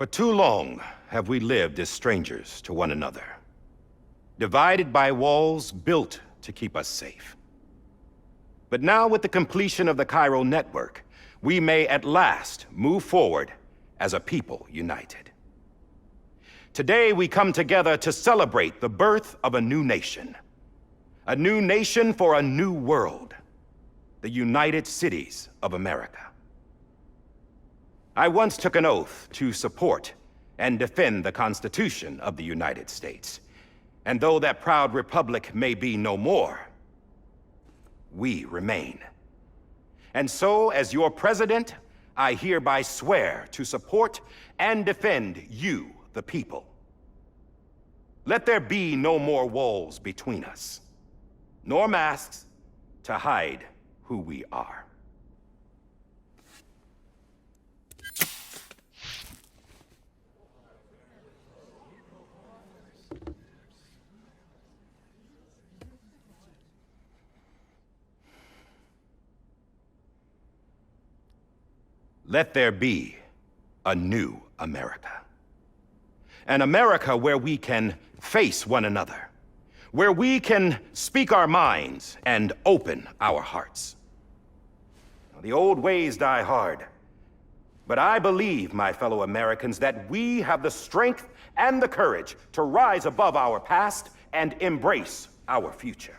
For too long have we lived as strangers to one another, divided by walls built to keep us safe. But now, with the completion of the Cairo network, we may at last move forward as a people united. Today, we come together to celebrate the birth of a new nation for a new world, the United Cities of America. I once took an oath to support and defend the Constitution of the United States. And though that proud republic may be no more, we remain. And so, as your president, I hereby swear to support and defend you, the people. Let there be no more walls between us, nor masks to hide who we are. Let there be a new America. An America where we can face one another, where we can speak our minds and open our hearts. The old ways die hard, but I believe, my fellow Americans, that we have the strength and the courage to rise above our past and embrace our future.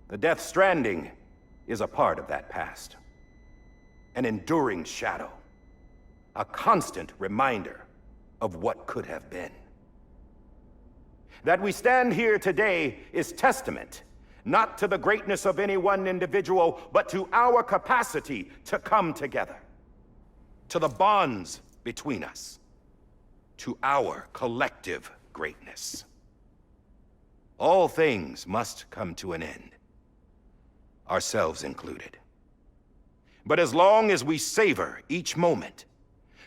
The Death Stranding is a part of that past. An enduring shadow, a constant reminder of what could have been. That we stand here today is testament, not to the greatness of any one individual, but to our capacity to come together, to the bonds between us, to our collective greatness. All things must come to an end, ourselves included. But as long as we savor each moment,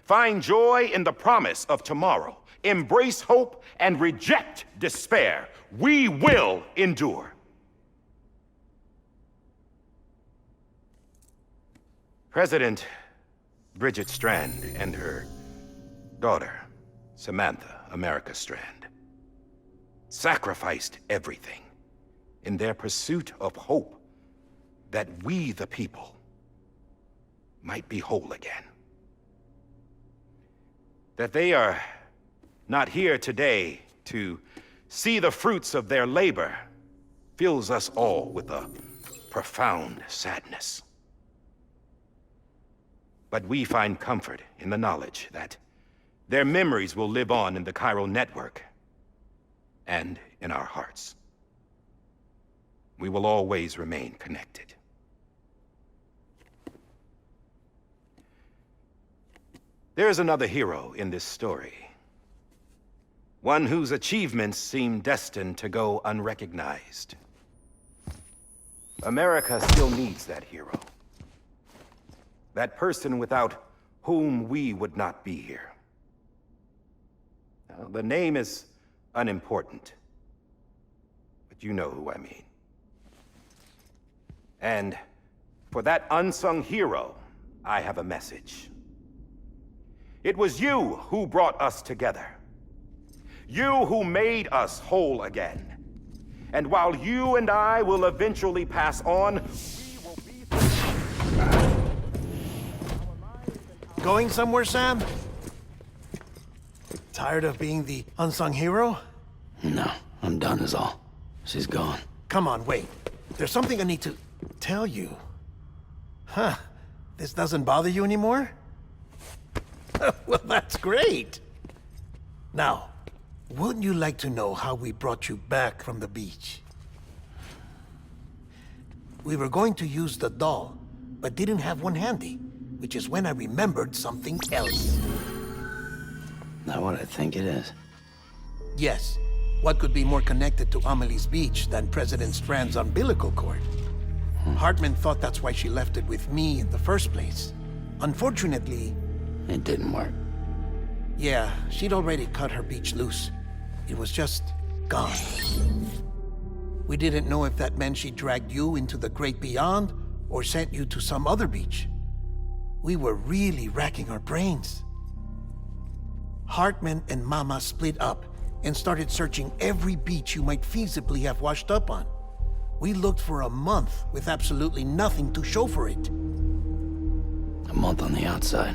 find joy in the promise of tomorrow, embrace hope, and reject despair, we will endure. President Bridget Strand and her daughter, Samantha America Strand, sacrificed everything in their pursuit of hope that we, the people, might be whole again. That they are not here today to see the fruits of their labor fills us all with a profound sadness. But we find comfort in the knowledge that their memories will live on in the Cairo network and in our hearts. We will always remain connected. There is another hero in this story. One whose achievements seem destined to go unrecognized. America still needs that hero. That person without whom we would not be here. Now, the name is unimportant, but you know who I mean. And for that unsung hero, I have a message. It was you who brought us together. You who made us whole again. And while you and I will eventually pass on, we will be... Going somewhere, Sam? Tired of being the unsung hero? No, I'm done is all. She's gone. Come on, wait. There's something I need to tell you. Huh. This doesn't bother you anymore? Well, that's great. Now, wouldn't you like to know how we brought you back from the beach? We were going to use the doll, but didn't have one handy, which is when I remembered something else. Not what I think it is. Yes. What could be more connected to Amelie's beach than President Strand's umbilical cord? Hartman thought that's why she left it with me in the first place. Unfortunately... It didn't work. Yeah, she'd already cut her beach loose. It was just gone. We didn't know if that meant she dragged you into the great beyond or sent you to some other beach. We were really racking our brains. Hartman and Mama split up and started searching every beach you might feasibly have washed up on. We looked for a month with absolutely nothing to show for it. A month on the outside.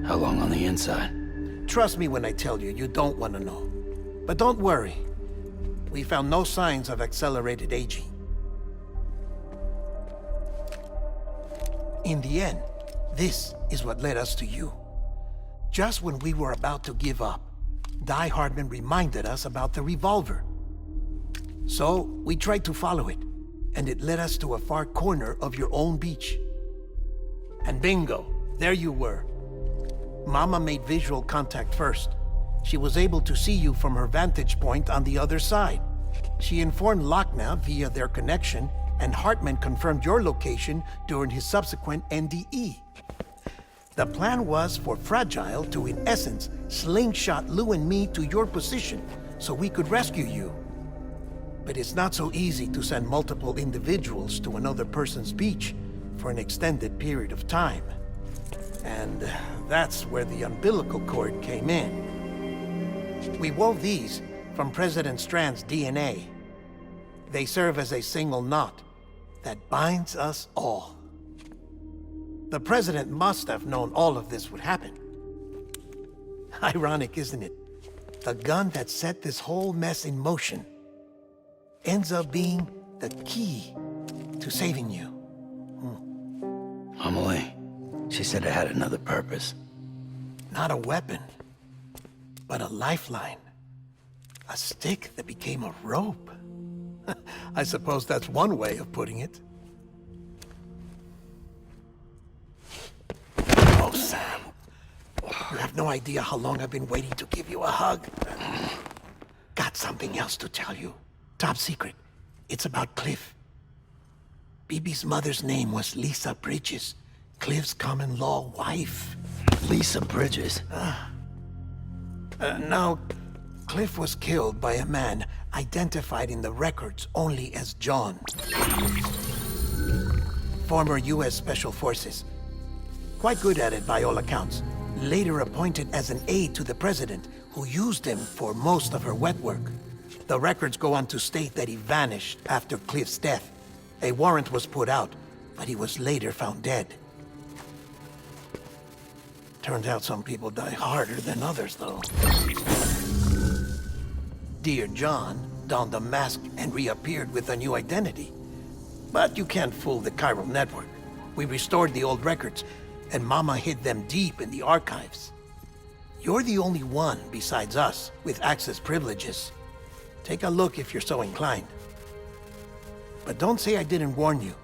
How long on the inside? Trust me when I tell you, you don't want to know. But don't worry. We found no signs of accelerated aging. In the end, this is what led us to you. Just when we were about to give up, Die Hartman reminded us about the revolver. So, we tried to follow it, and it led us to a far corner of your own beach. And bingo, there you were. Mama made visual contact first. She was able to see you from her vantage point on the other side. She informed Lochner via their connection, and Hartman confirmed your location during his subsequent NDE. The plan was for Fragile to, in essence, slingshot Lou and me to your position so we could rescue you. But it's not so easy to send multiple individuals to another person's beach for an extended period of time. And that's where the umbilical cord came in. We wove these from President Strand's DNA. They serve as a single knot that binds us all. The President must have known all of this would happen. Ironic, isn't it? The gun that set this whole mess in motion ends up being the key to saving you. Amelie, she said it had another purpose. Not a weapon, but a lifeline. A stick that became a rope. I suppose that's one way of putting it. Oh, Sam. You have no idea how long I've been waiting to give you a hug. Got something else to tell you. Top secret. It's about Cliff. Bibi's mother's name was Lisa Bridges, Cliff's common-law wife. Lisa Bridges? Now, Cliff was killed by a man identified in the records only as John. Former U.S. Special Forces. Quite good at it by all accounts. Later appointed as an aide to the president, who used him for most of her wet work. The records go on to state that he vanished after Cliff's death. A warrant was put out, but he was later found dead. Turns out some people die harder than others, though. Dear John donned a mask and reappeared with a new identity. But you can't fool the chiral network. We restored the old records, and Mama hid them deep in the archives. You're the only one besides us with access privileges. Take a look if you're so inclined. But don't say I didn't warn you.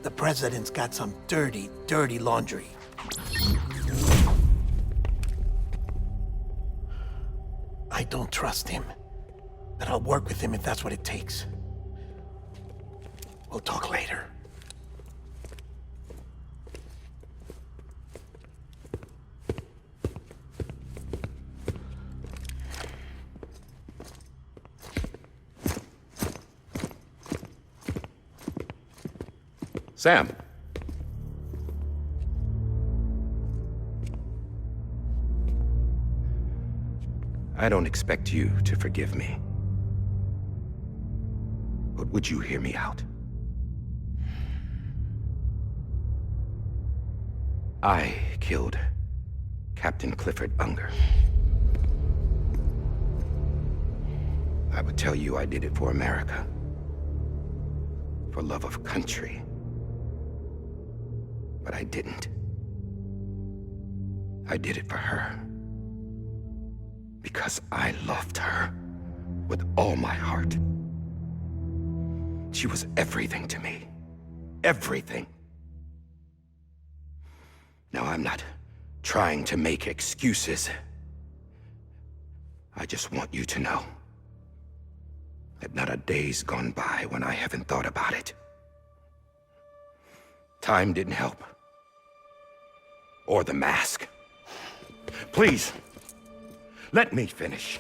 The president's got some dirty, dirty laundry. I don't trust him, but I'll work with him if that's what it takes. We'll talk later. Sam. I don't expect you to forgive me. But would you hear me out? I killed Captain Clifford Unger. I would tell you I did it for America. For love of country. But I didn't. I did it for her. Because I loved her with all my heart. She was everything to me. Everything. Now, I'm not trying to make excuses. I just want you to know that not a day's gone by when I haven't thought about it. Time didn't help. Or the mask. Please, let me finish.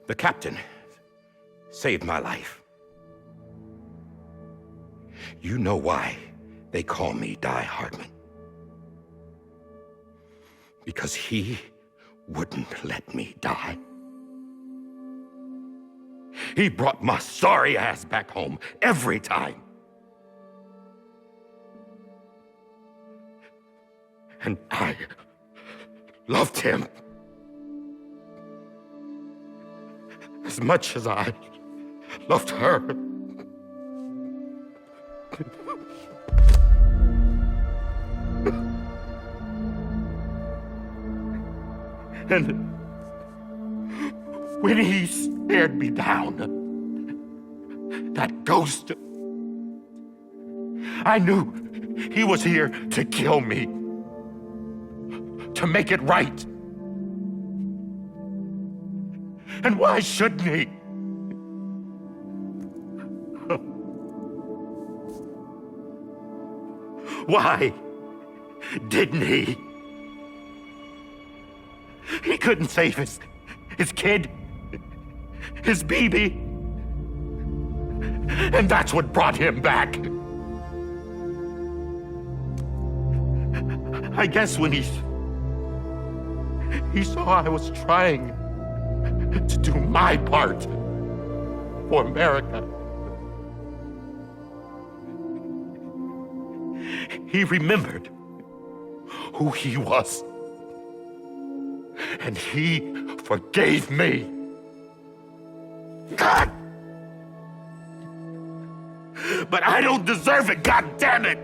The captain saved my life. You know why they call me Die Hardman? Because he wouldn't let me die. He brought my sorry ass back home every time. And I loved him as much as I loved her. And when he stared me down, that ghost, I knew he was here to kill me, to make it right. And why shouldn't he? Why didn't he? He couldn't save his kid, his baby. And that's what brought him back. I guess when he saw I was trying to do my part for America, he remembered who he was. And he forgave me. God! But I don't deserve it, God damn it!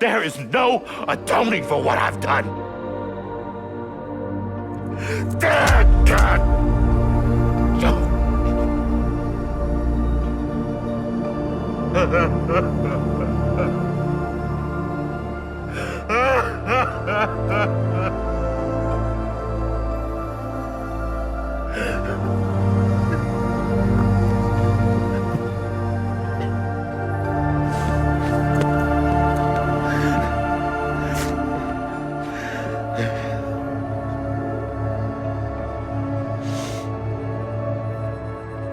There is no atoning for what I've done. God!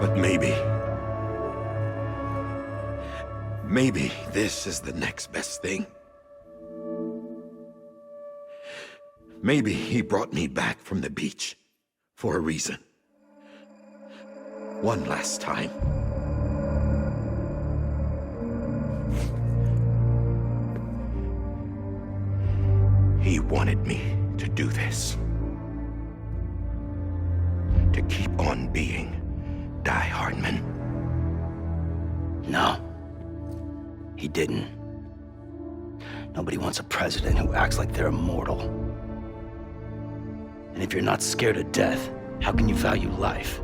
But maybe this is the next best thing. Maybe he brought me back from the beach for a reason. One last time. He wanted me to do this. To keep on being Die Hardman. No, he didn't. Nobody wants a president who acts like they're immortal. And if you're not scared of death, how can you value life?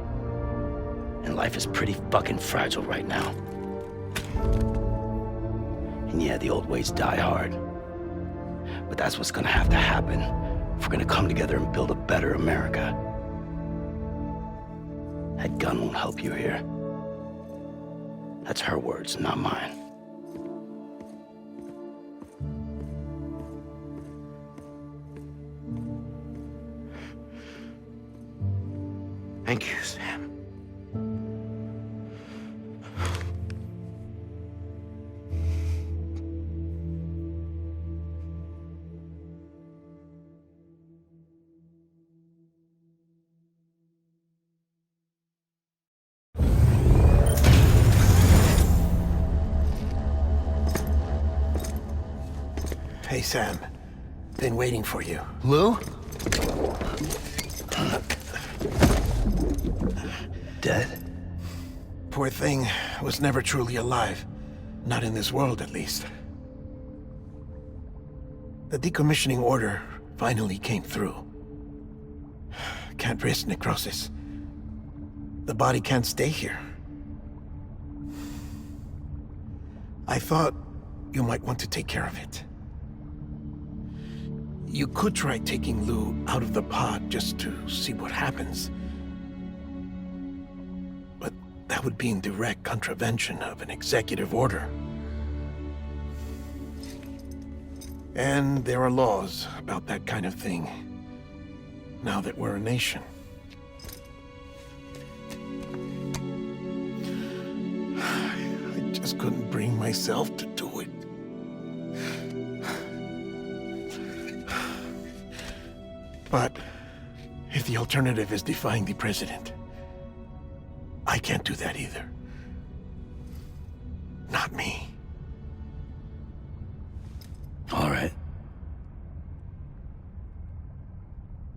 And life is pretty fucking fragile right now. And yeah, the old ways die hard. But that's what's gonna have to happen if we're gonna come together and build a better America. That gun won't help you here. That's her words, not mine. Thank you, Sam. Hey, Sam. Been waiting for you. Lou? Dead? Poor thing was never truly alive. Not in this world, at least. The decommissioning order finally came through. Can't risk necrosis. The body can't stay here. I thought you might want to take care of it. You could try taking Lou out of the pod just to see what happens. But that would be in direct contravention of an executive order. And there are laws about that kind of thing, now that we're a nation. just couldn't bring myself to do it. But if the alternative is defying the president, I can't do that either. Not me. All right.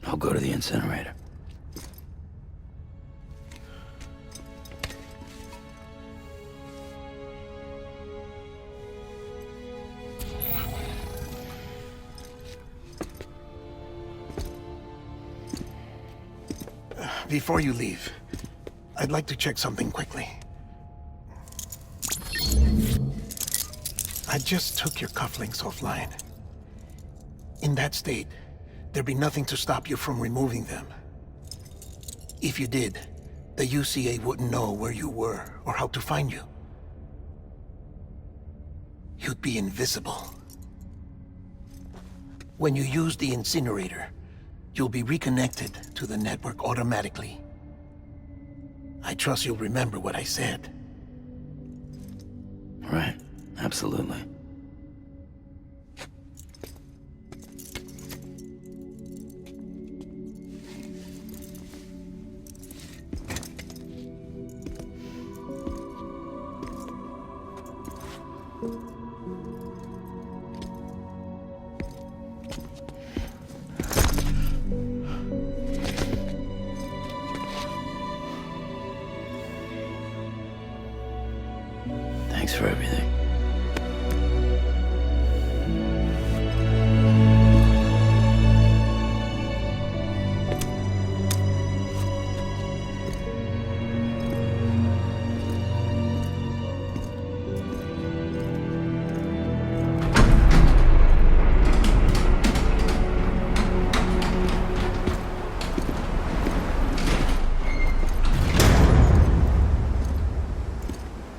I'll go to the incinerator. Before you leave, I'd like to check something quickly. I just took your cufflinks offline. In that state, there'd be nothing to stop you from removing them. If you did, the UCA wouldn't know where you were or how to find you. You'd be invisible. When you use the incinerator, you'll be reconnected to the network automatically. I trust you'll remember what I said. Right. Absolutely. Thanks for everything.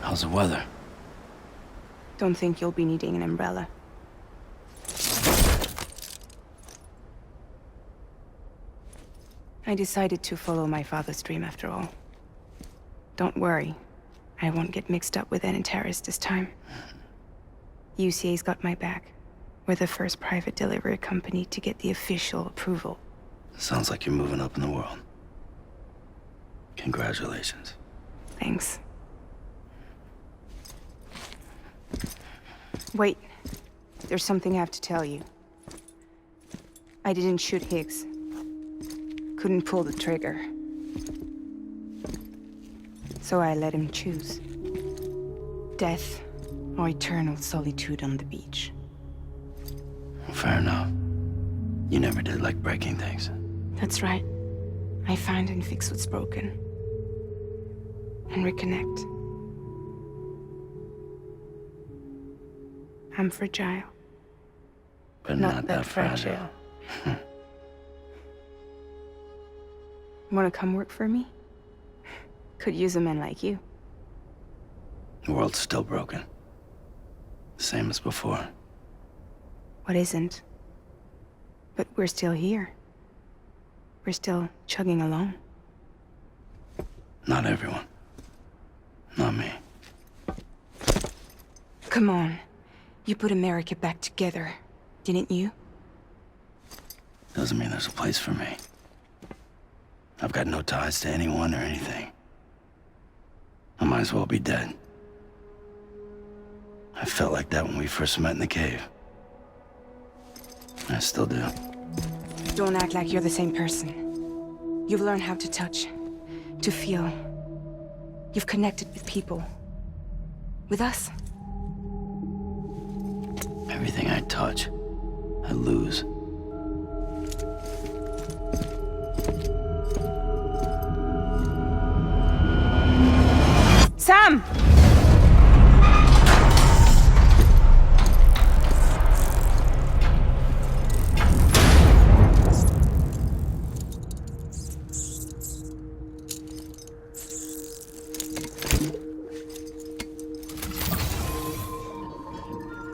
How's the weather? Don't think you'll be needing an umbrella. I decided to follow my father's dream after all. Don't worry. I won't get mixed up with any terrorists this time. UCA's got my back. We're the first private delivery company to get the official approval. Sounds like you're moving up in the world. Congratulations. Thanks. Wait. There's something I have to tell you. I didn't shoot Higgs. Couldn't pull the trigger. So I let him choose. Death or eternal solitude on the beach. Fair enough. You never did like breaking things. That's right. I find and fix what's broken. And reconnect. I'm fragile. But not that fragile. Wanna come work for me? Could use a man like you. The world's still broken. Same as before. What isn't? But we're still here. We're still chugging along. Not everyone. Not me. Come on. You put America back together, didn't you? Doesn't mean there's a place for me. I've got no ties to anyone or anything. I might as well be dead. I felt like that when we first met in the cave. I still do. Don't act like you're the same person. You've learned how to touch, to feel. You've connected with people. With us. Everything I touch, I lose. Sam!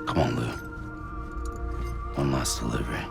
Come on, Lou. One last delivery.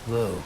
Whoa.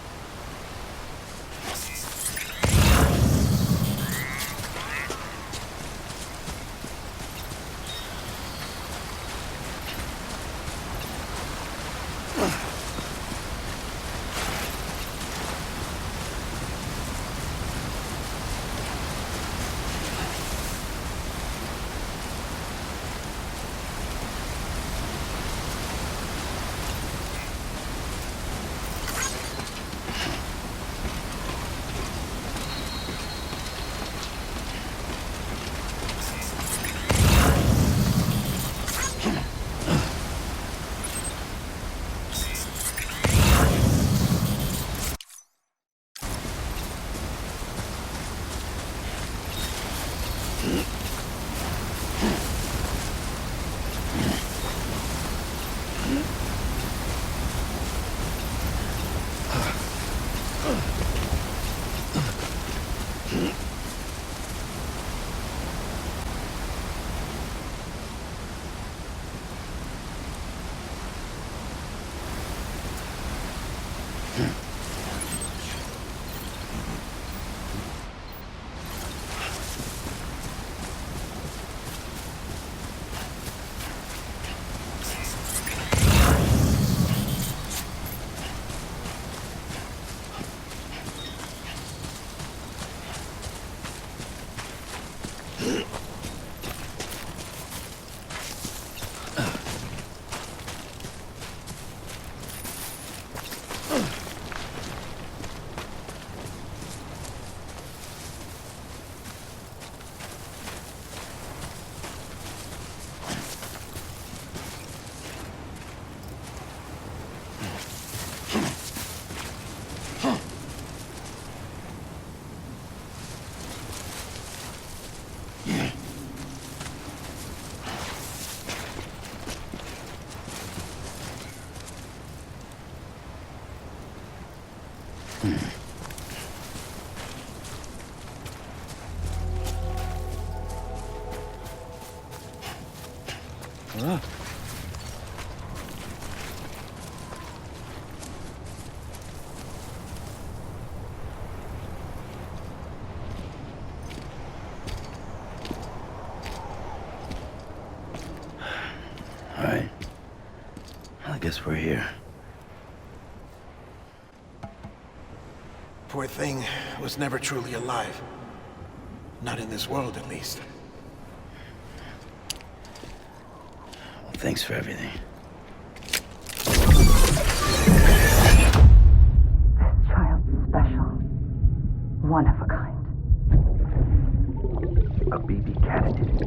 All right. Well, I guess we're here. Poor thing was never truly alive. Not in this world, at least. Well, thanks for everything. Child's special. One of a kind. A baby candidate.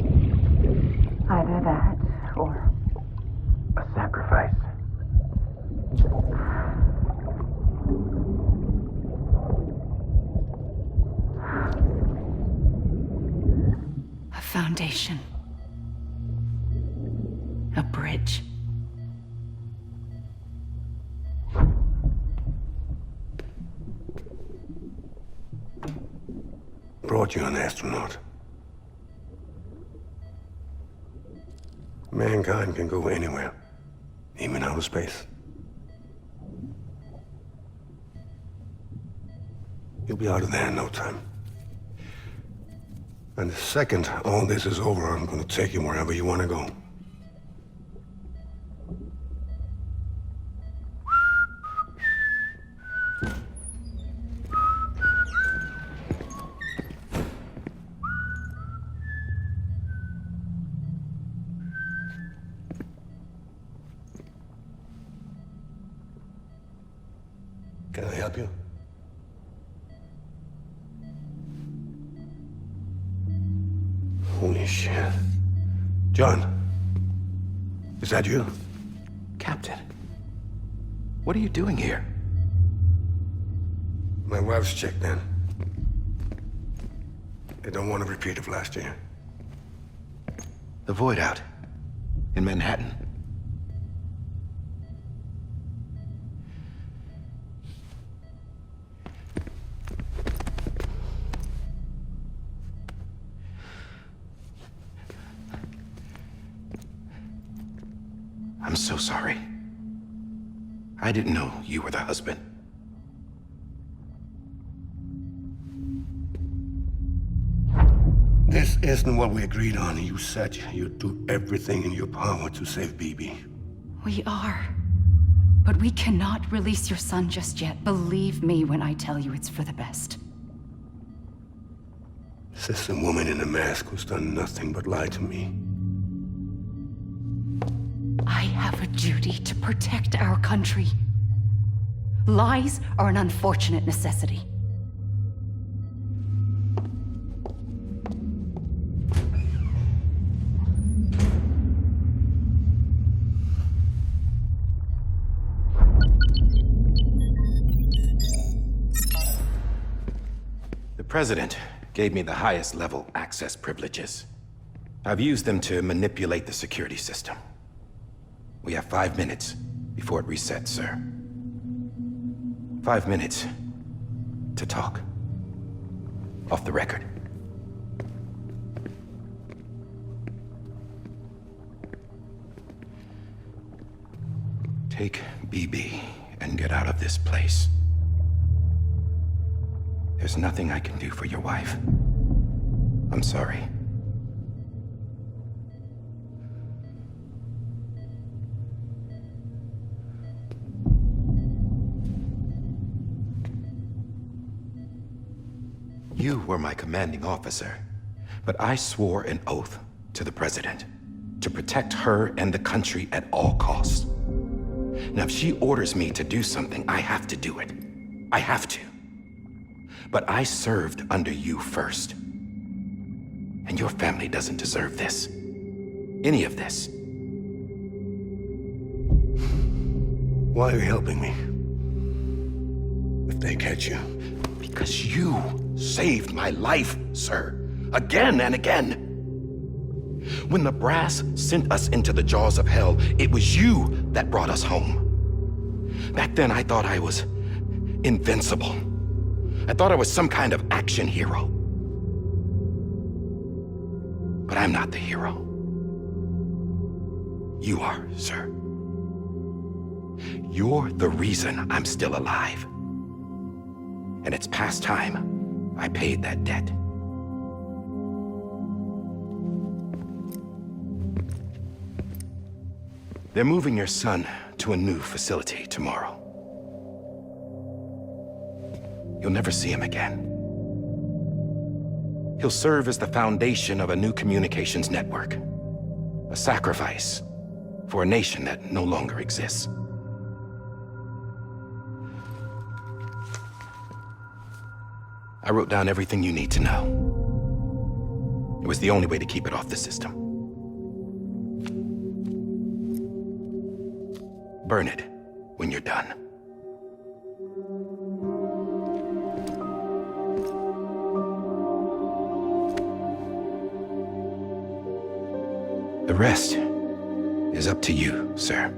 Either that, or A sacrifice. a foundation. A bridge. Brought you an astronaut. Mankind can go anywhere, even outer space. You'll be out of there in no time. And the second all this is over, I'm gonna take you wherever you wanna go. Can I help you? Holy shit. John, is that you? Captain, what are you doing here? My wife's checked in. They don't want a repeat of last year. The Void out in Manhattan. I'm so sorry. I didn't know you were the husband. This isn't what we agreed on. You said you'd do everything in your power to save Bibi. We are. But we cannot release your son just yet. Believe me when I tell you it's for the best. This is a woman in a mask who's done nothing but lie to me. I have a duty to protect our country. Lies are an unfortunate necessity. The President gave me the highest level access privileges. I've used them to manipulate the security system. We have 5 minutes before it resets, sir. 5 minutes to talk. Off the record. Take BB and get out of this place. There's nothing I can do for your wife. I'm sorry. You were my commanding officer, but I swore an oath to the President to protect her and the country at all costs. Now, if she orders me to do something, I have to do it. I have to. But I served under you first. And your family doesn't deserve this. Any of this. Why are you helping me? If they catch you. Because you saved my life, sir. Again and again. When the brass sent us into the jaws of hell, it was you that brought us home. Back then, I thought I was invincible. I thought I was some kind of action hero. But I'm not the hero. You are, sir. You're the reason I'm still alive. And it's past time I paid that debt. They're moving your son to a new facility tomorrow. You'll never see him again. He'll serve as the foundation of a new communications network. A sacrifice for a nation that no longer exists. I wrote down everything you need to know. It was the only way to keep it off the system. Burn it when you're done. The rest is up to you, sir.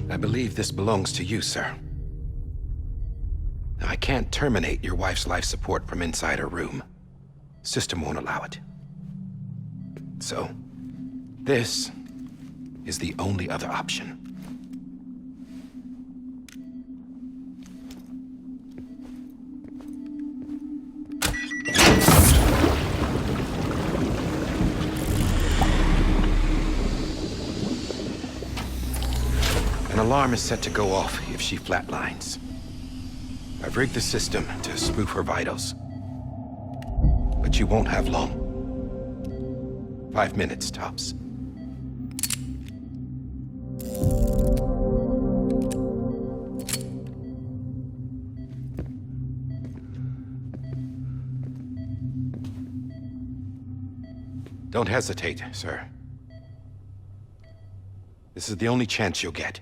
I believe this belongs to you, sir. Now, I can't terminate your wife's life support from inside her room. System won't allow it. So, this is the only other option. An alarm is set to go off if she flatlines. I've rigged the system to spoof her vitals. But you won't have long. 5 minutes, tops. Don't hesitate, sir. This is the only chance you'll get.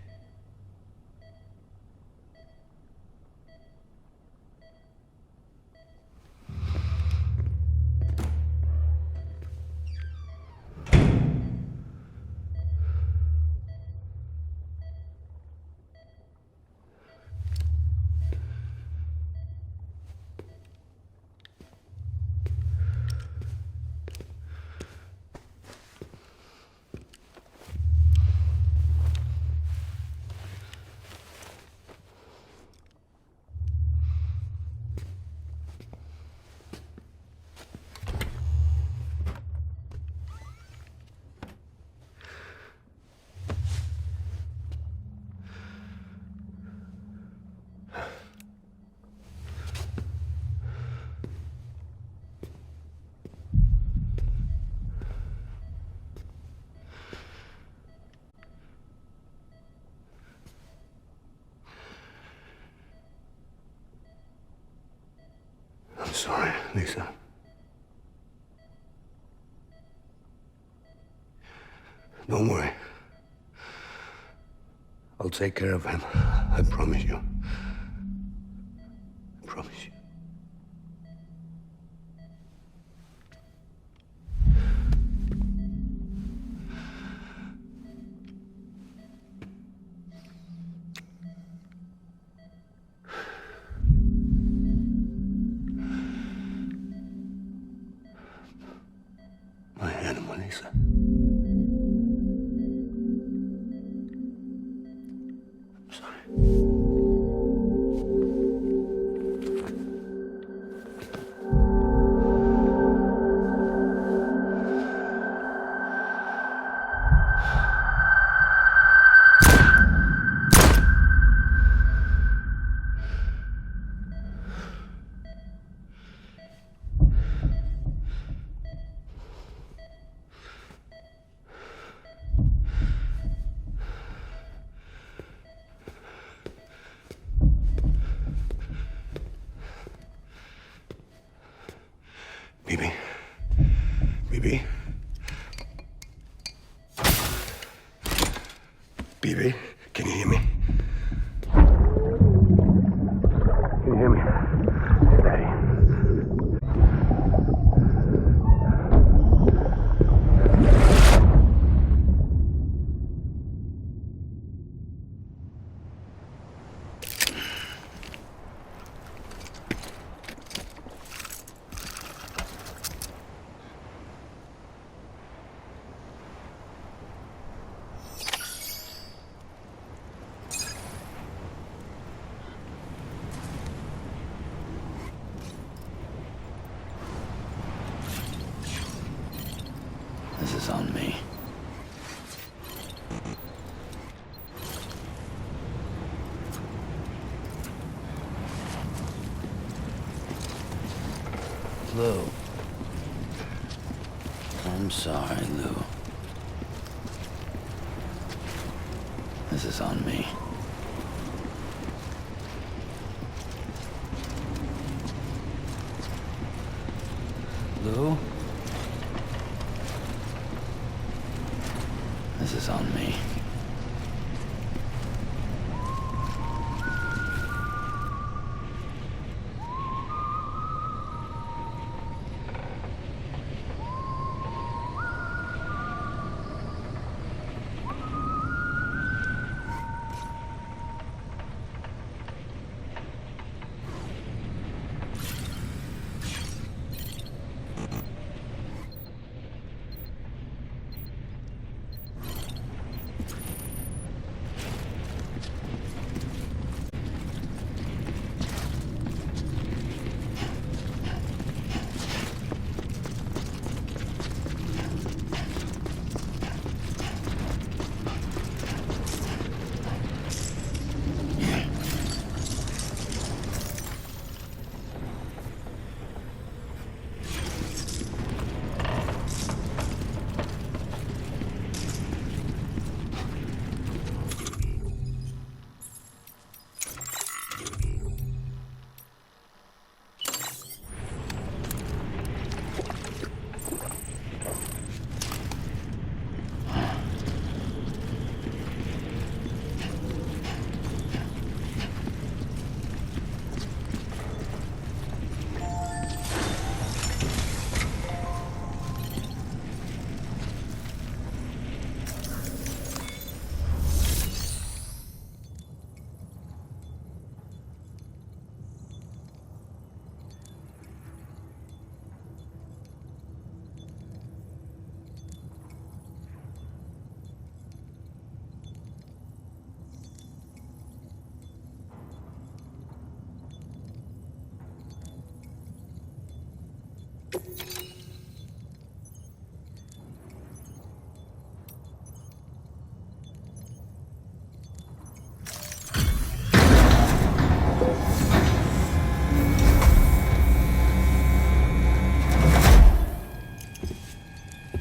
sorry, Lisa. Don't worry. I'll take care of him. I promise you. I promise you. My animal, Lisa. I'm sorry. Bibi? Bibi? Bibi, can you hear me? Can you hear me? It's Daddy. This is on me. Lou. I'm sorry, Lou. This is on me. Lou? This is on me.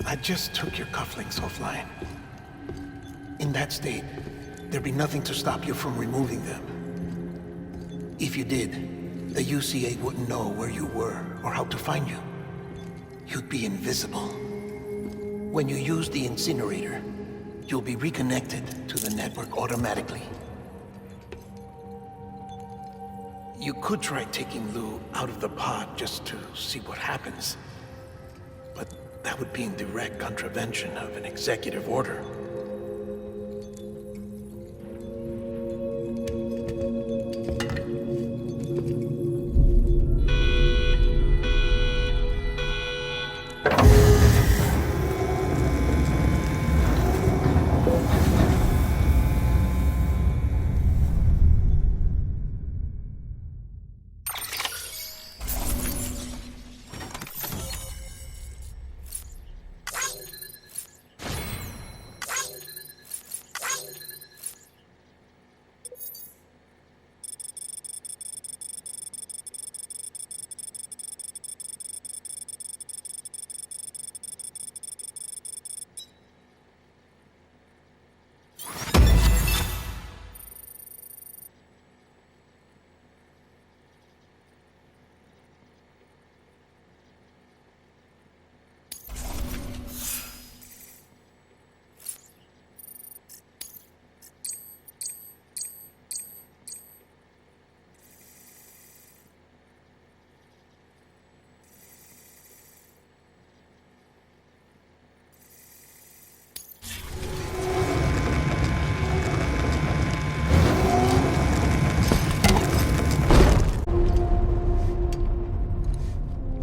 I just took your cufflinks offline. In that state, there'd be nothing to stop you from removing them. If you did, the UCA wouldn't know where you were or how to find you. You'd be invisible. When you use the incinerator, you'll be reconnected to the network automatically. You could try taking Lou out of the pod just to see what happens. But that would be in direct contravention of an executive order.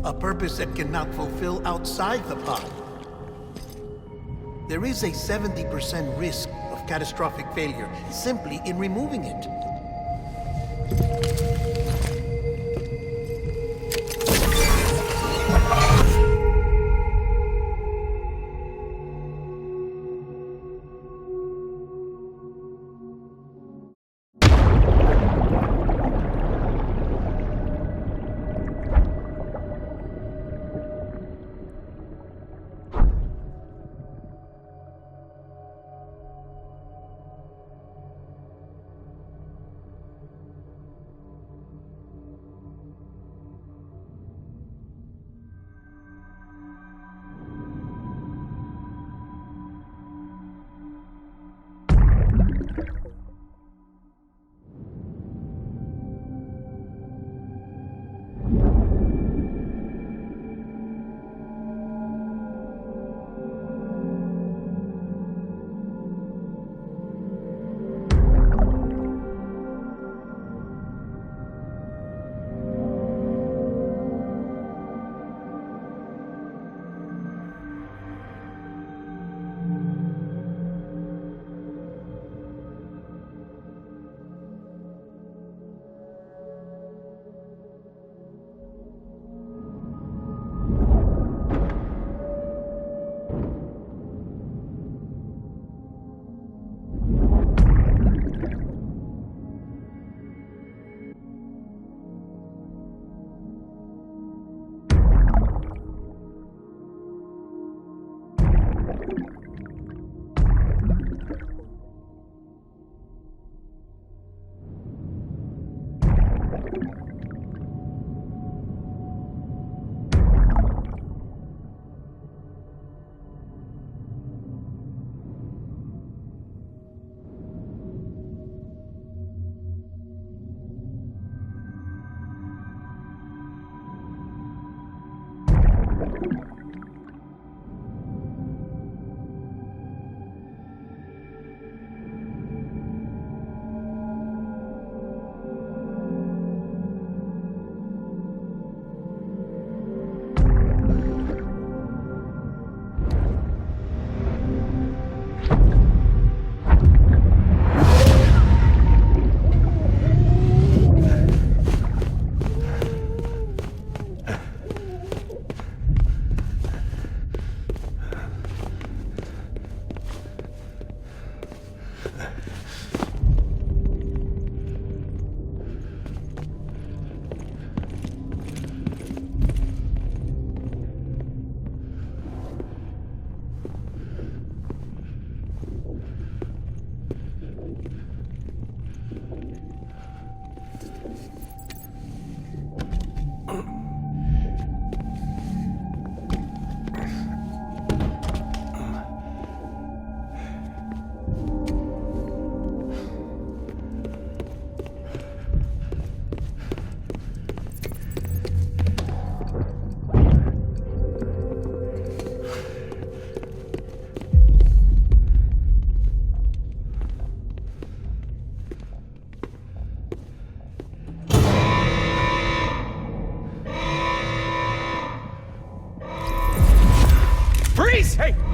A purpose that cannot fulfill outside the pod. There is a 70% risk of catastrophic failure simply in removing it.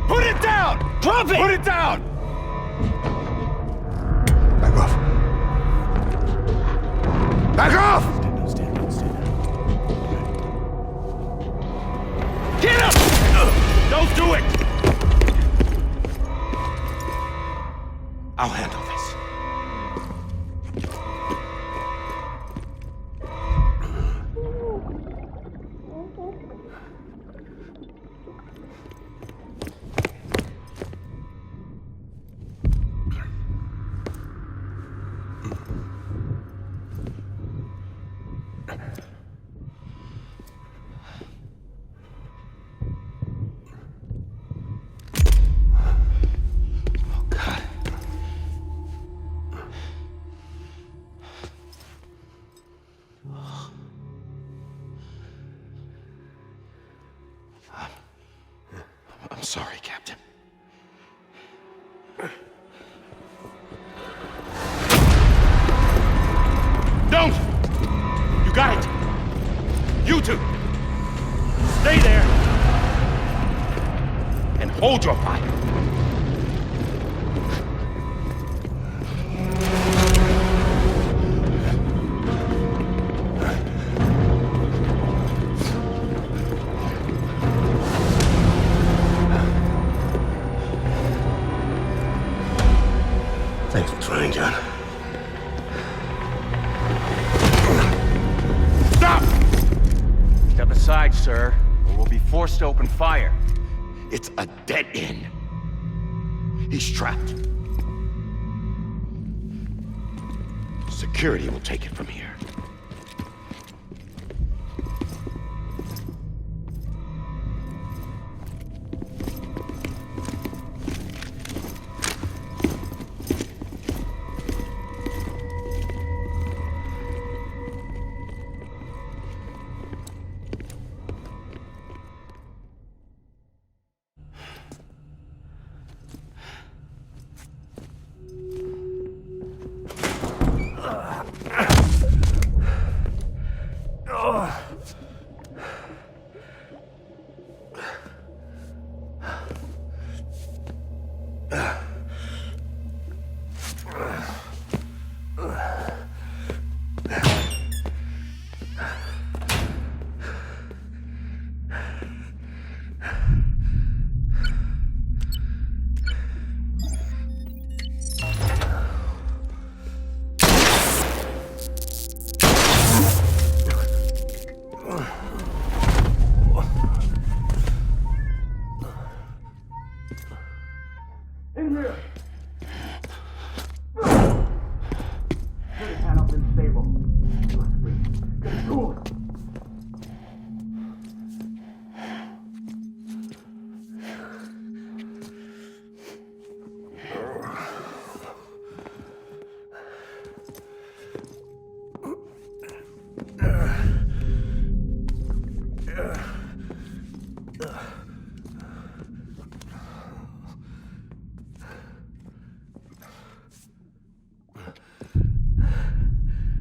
Put it down! Drop it! Put it down! Back off. Back off! Stand down. Get him! Don't do it! I'll handle this. I'm sorry, Captain. Don't! You got it! You two! Stay there! And hold your fire! Thanks for trying, John. Stop! Step aside, sir, or we'll be forced to open fire. It's a dead end. He's trapped. Security will take it from here.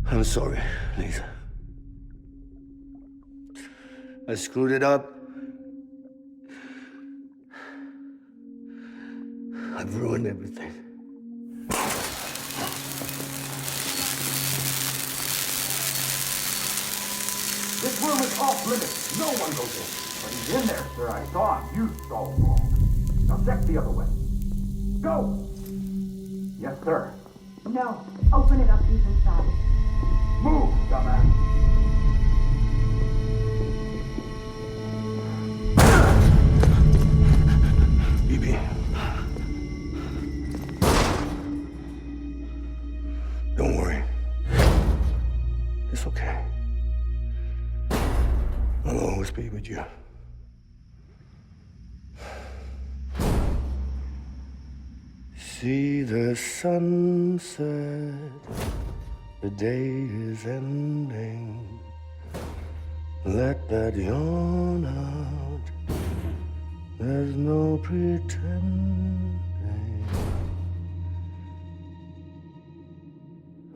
I'm sorry, Lisa. I screwed it up. I've ruined everything. This room is off limits. No one goes in. But he's in there, sir. I saw him. You saw him wrong. Now check the other way. Go! Yes, sir. No. Open it up. He's inside. Move, dumbass. BB. Don't worry. It's okay. I'll always be with you. See the sunset, the day is ending. Let that yawn out, there's no pretending.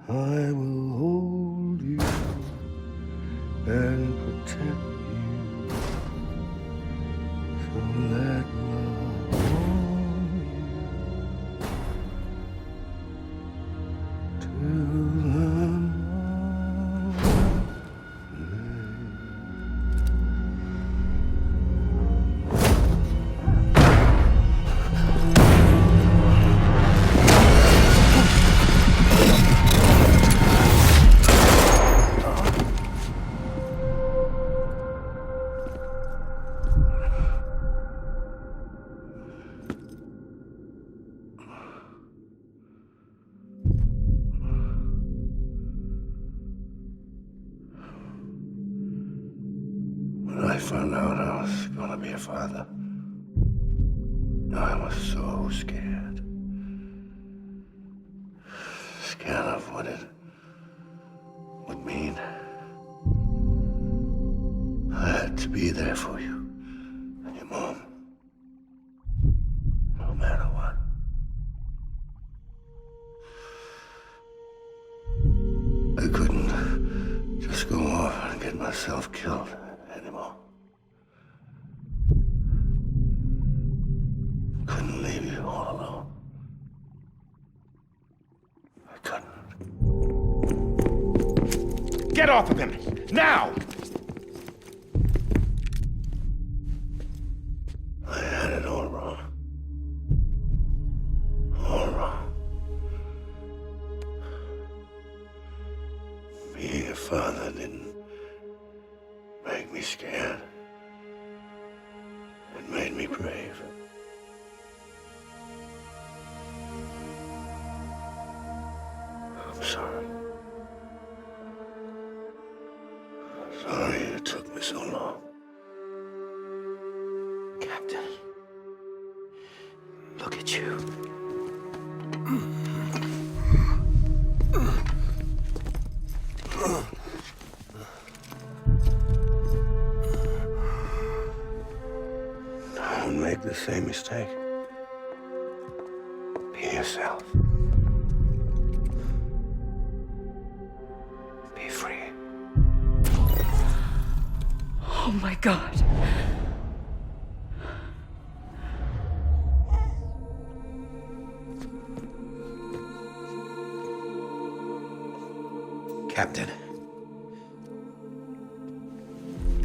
I will hold you and protect you. So let love found out I was gonna be a father, I was so scared. Scared of what it would mean. I had to be there for you and your mom, no matter what. I couldn't just go off and get myself killed anymore. Couldn't leave you all alone. I couldn't. Get off of him! Now! I had it all wrong. All wrong. Being a father didn't make me scared. It made me brave. I'm sorry. Sorry it took me so long. Captain, look at you. Don't make the same mistake. Be yourself. Be free. Oh my God. Captain,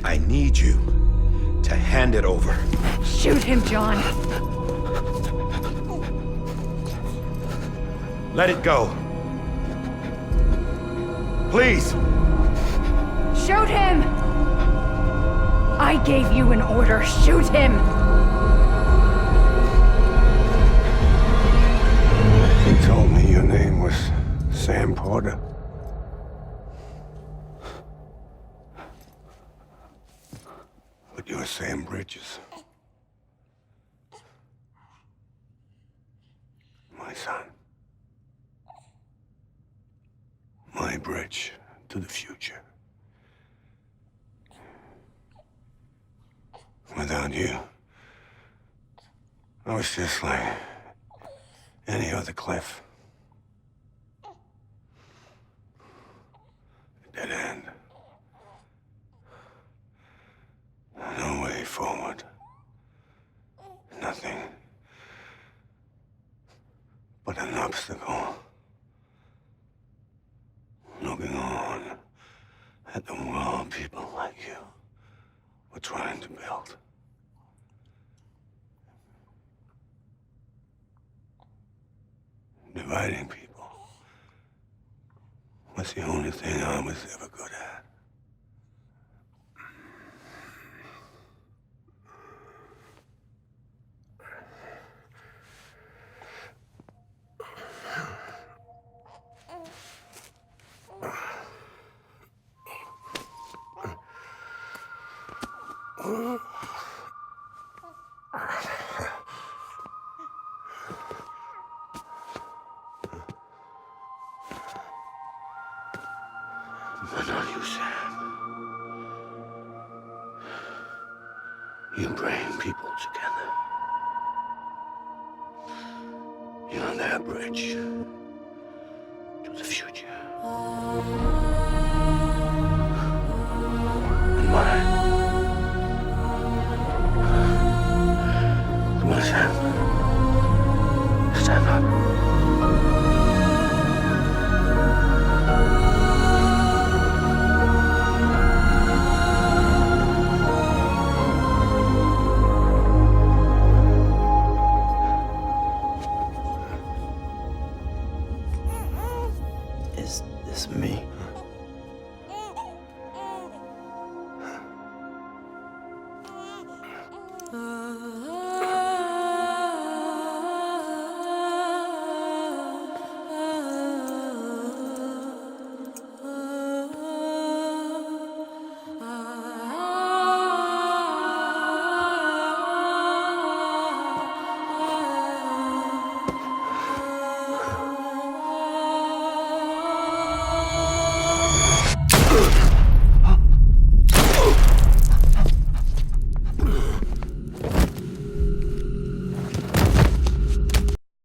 I need you to hand it over. Shoot him, John. Let it go. Please. Shoot him! I gave you an order. Shoot him! He told me your name was Sam Porter. But you're Sam Bridges. My son. My bridge to the future. Without you, I was just like any other Cliff. A dead end. No way forward. Nothing but an obstacle. Looking on at the world people like you were trying to build. Dividing people was the only thing I was ever good at. But not you, Sam. You bring people together. You're their bridge to the future. And mine. Come on, Sam. Stand up. Is this me?